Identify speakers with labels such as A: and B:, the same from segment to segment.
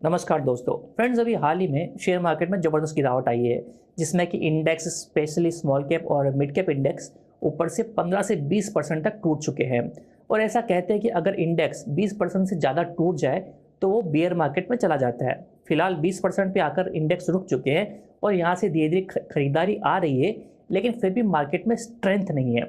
A: नमस्कार दोस्तों। फ्रेंड्स, अभी हाल ही में शेयर मार्केट में ज़बरदस्त गिरावट आई है, जिसमें कि इंडेक्स स्पेशली स्मॉल कैप और मिड कैप इंडेक्स ऊपर से 15 से 20% तक टूट चुके हैं। और ऐसा कहते हैं कि अगर इंडेक्स 20% से ज़्यादा टूट जाए तो वो बियर मार्केट में चला जाता है। फिलहाल 20% पे आकर इंडेक्स रुक चुके हैं और यहाँ से धीरे धीरे खरीदारी आ रही है, लेकिन फिर भी मार्केट में स्ट्रेंथ नहीं है।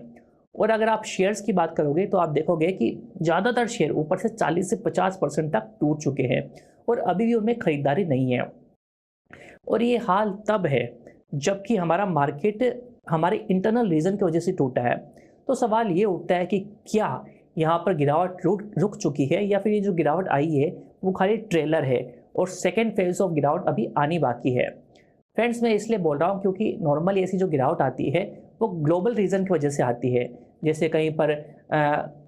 A: और अगर आप शेयर्स की बात करोगे तो आप देखोगे कि ज़्यादातर शेयर ऊपर से 40 से 50% तक टूट चुके हैं और अभी भी उनमें खरीदारी नहीं है। और ये हाल तब है जबकि हमारा मार्केट हमारे इंटरनल रीज़न की वजह से टूटा है। तो सवाल ये उठता है कि क्या यहाँ पर गिरावट रुक चुकी है या फिर ये जो गिरावट आई है वो खाली ट्रेलर है और सेकेंड फेज ऑफ गिरावट अभी आनी बाकी है। फ्रेंड्स, मैं इसलिए बोल रहा हूँ क्योंकि नॉर्मली ऐसी जो गिरावट आती है वो ग्लोबल रीज़न की वजह से आती है। जैसे कहीं पर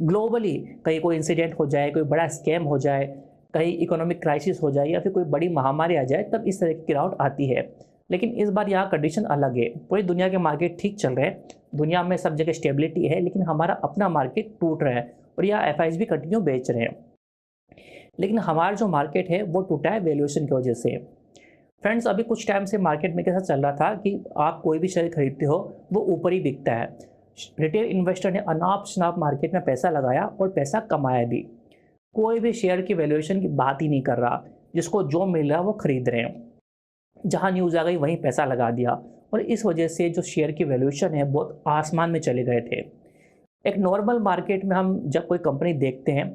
A: ग्लोबली कहीं कोई इंसिडेंट हो जाए, कोई बड़ा स्कैम हो जाए, कहीं इकोनॉमिक क्राइसिस हो जाए या फिर कोई बड़ी महामारी आ जाए, तब इस तरह की गिरावट आती है। लेकिन इस बार यहाँ कंडीशन अलग है। पूरी दुनिया के मार्केट ठीक चल रहे हैं, दुनिया में सब जगह स्टेबिलिटी है, लेकिन हमारा अपना मार्केट टूट रहा है और यहाँ एफआईज भी कंटिन्यू बेच रहे हैं। लेकिन हमारा जो मार्केट है वो टूटा है वैल्यूएशन की वजह से। फ्रेंड्स, अभी कुछ टाइम से मार्केट में कैसा चल रहा था कि आप कोई भी शेयर खरीदते हो वो ऊपर ही बिकता है। रिटेल इन्वेस्टर ने अनाप शनाप मार्केट में पैसा लगाया और पैसा कमाया भी। कोई भी शेयर की वैल्यूएशन की बात ही नहीं कर रहा, जिसको जो मिल रहा है वो खरीद रहे हैं। जहां न्यूज़ आ गई वहीं पैसा लगा दिया और इस वजह से जो शेयर की वैल्यूएशन है बहुत आसमान में चले गए थे। एक नॉर्मल मार्केट में हम जब कोई कंपनी देखते हैं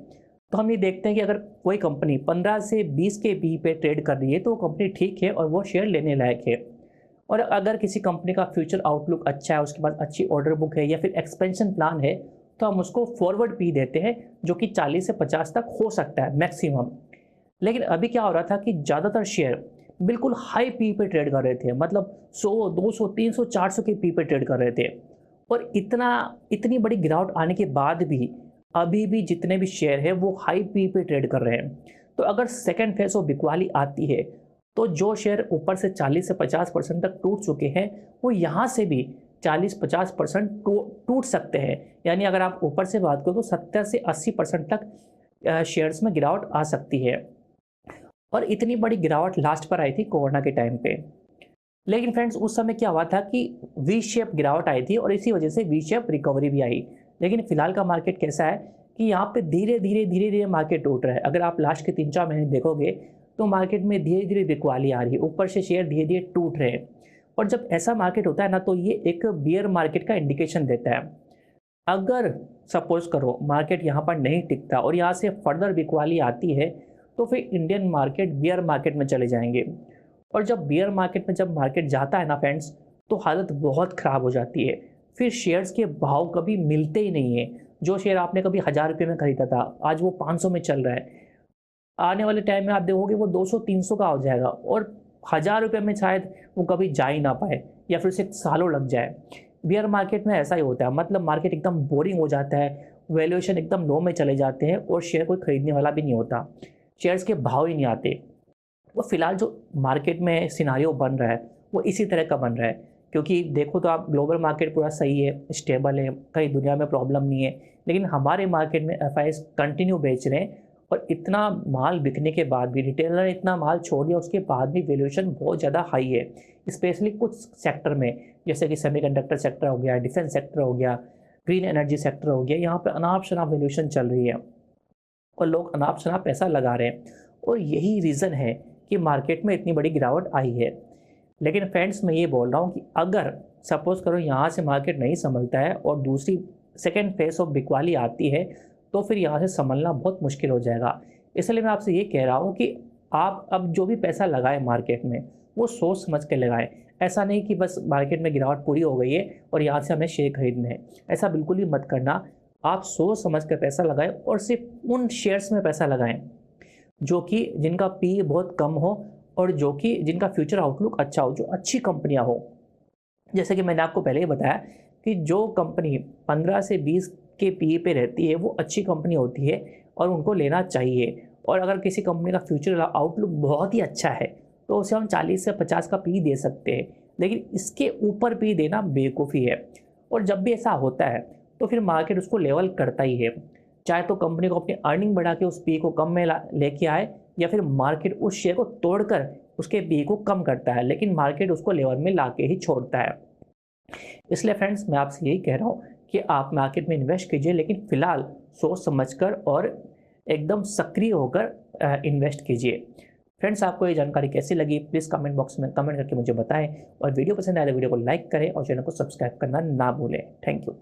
A: तो हम ये देखते हैं कि अगर कोई कंपनी 15 से 20 के पी पे ट्रेड कर रही है तो वो कंपनी ठीक है और वो शेयर लेने लायक है। और अगर किसी कंपनी का फ्यूचर आउटलुक अच्छा है, उसके पास अच्छी ऑर्डर बुक है या फिर एक्सपेंशन प्लान है, तो हम उसको फॉरवर्ड पी देते हैं, जो कि 40 से 50 तक हो सकता है मैक्सिमम। लेकिन अभी क्या हो रहा था कि ज़्यादातर शेयर बिल्कुल हाई पी पे ट्रेड कर रहे थे, मतलब 100, 200, 300, 400 के पी पे ट्रेड कर रहे थे। और इतनी बड़ी गिरावट आने के बाद भी अभी भी जितने भी शेयर है वो हाई पी पे ट्रेड कर रहे हैं। तो अगर सेकेंड फेज ऑफ बिकवाली आती है तो जो शेयर ऊपर से 40 से 50% तक टूट चुके हैं वो यहाँ से भी 40-50% टूट सकते हैं। यानी अगर आप ऊपर से बात करो तो 70 से 80% तक शेयर्स में गिरावट आ सकती है। और इतनी बड़ी गिरावट लास्ट पर आई थी कोरोना के टाइम पे। लेकिन फ्रेंड्स, उस समय क्या हुआ था कि वी शेप गिरावट आई थी और इसी वजह से वी शेप रिकवरी भी आई। लेकिन फिलहाल का मार्केट कैसा है कि यहाँ पे धीरे धीरे मार्केट टूट रहा है। अगर आप लास्ट के 3-4 महीने देखोगे तो मार्केट में धीरे धीरे बिकवाली आ रही है, ऊपर से शेयर धीरे धीरे टूट रहे हैं। और जब ऐसा मार्केट होता है ना, तो ये एक बियर मार्केट का इंडिकेशन देता है। अगर सपोज करो मार्केट यहाँ पर नहीं टिकता और यहाँ से फर्दर बिकवाली आती है तो फिर इंडियन मार्केट बियर मार्केट में चले जाएंगे। और जब बियर मार्केट में जब मार्केट जाता है ना फ्रेंड्स, तो हालत बहुत ख़राब हो जाती है। फिर शेयर्स के भाव कभी मिलते ही नहीं है। जो शेयर आपने कभी 1000 रुपये में खरीदा था, आज वो 500 में चल रहा है। आने वाले टाइम में आप देखोगे वो 200-300 का हो जाएगा और 1000 रुपये में शायद वो कभी जा ही ना पाए या फिर उसे सालों लग जाए। बियर मार्केट में ऐसा ही होता है, मतलब मार्केट एकदम बोरिंग हो जाता है, वैल्यूएशन एकदम लो में चले जाते हैं और शेयर कोई खरीदने वाला भी नहीं होता, शेयर्स के भाव ही नहीं आते। वो फिलहाल जो मार्केट में सिनारियो बन रहा है वो इसी तरह का बन रहा है। क्योंकि देखो तो आप, ग्लोबल मार्केट पूरा सही है, स्टेबल है, कहीं दुनिया में प्रॉब्लम नहीं है, लेकिन हमारे मार्केट में एफआईज कंटिन्यू बेच रहे हैं। और इतना माल बिकने के बाद भी, रिटेलर ने इतना माल छोड़ दिया उसके बाद भी वैल्यूएशन बहुत ज़्यादा हाई है। स्पेशली कुछ सेक्टर में, जैसे कि सेमीकंडक्टर सेक्टर हो गया, डिफेंस सेक्टर हो गया, ग्रीन एनर्जी सेक्टर हो गया, यहाँ पे अनाप शनाप वैल्यूएशन चल रही है और लोग अनाप शनाप पैसा लगा रहे हैं। और यही रीज़न है कि मार्केट में इतनी बड़ी गिरावट आई है। लेकिन फ्रेंड्स, मैं ये बोल रहा हूँ कि अगर सपोज़ करो यहाँ से मार्केट नहीं संभलता है और दूसरी सेकेंड फेज ऑफ बिकवाली आती है तो फिर यहाँ से संभलना बहुत मुश्किल हो जाएगा। इसलिए मैं आपसे ये कह रहा हूँ कि आप अब जो भी पैसा लगाएं मार्केट में वो सोच समझ के लगाएं। ऐसा नहीं कि बस मार्केट में गिरावट पूरी हो गई है और यहाँ से हमें शेयर खरीदने हैं, ऐसा बिल्कुल भी मत करना। आप सोच समझ कर पैसा लगाएं और सिर्फ उन शेयर्स में पैसा लगाएं जो कि जिनका पी बहुत कम हो और जो कि जिनका फ्यूचर आउटलुक अच्छा हो, जो अच्छी कंपनियां हो। जैसे कि मैंने आपको पहले ही बताया कि जो कंपनी 15 से 20 के पी पे रहती है वो अच्छी कंपनी होती है और उनको लेना चाहिए। और अगर किसी कंपनी का फ्यूचर आउटलुक बहुत ही अच्छा है तो उसे हम 40 से 50 का पी दे सकते हैं, लेकिन इसके ऊपर पी देना बेवकूफ़ी है। और जब भी ऐसा होता है तो फिर मार्केट उसको लेवल करता ही है, चाहे तो कंपनी को अपनी अर्निंग बढ़ा के उस पी को कम में लेके आए या फिर मार्केट उस शेयर को तोड़कर उसके पी को कम करता है, लेकिन मार्केट उसको लेवल में ला के ही छोड़ता है। इसलिए फ्रेंड्स मैं आपसे यही कह रहा हूँ कि आप मार्केट में इन्वेस्ट कीजिए, लेकिन फिलहाल सोच समझकर और एकदम सक्रिय होकर इन्वेस्ट कीजिए। फ्रेंड्स आपको ये जानकारी कैसी लगी प्लीज़ कमेंट बॉक्स में कमेंट करके मुझे बताएं, और वीडियो पसंद आए तो वीडियो को लाइक करें और चैनल को सब्सक्राइब करना ना भूलें। Thank you.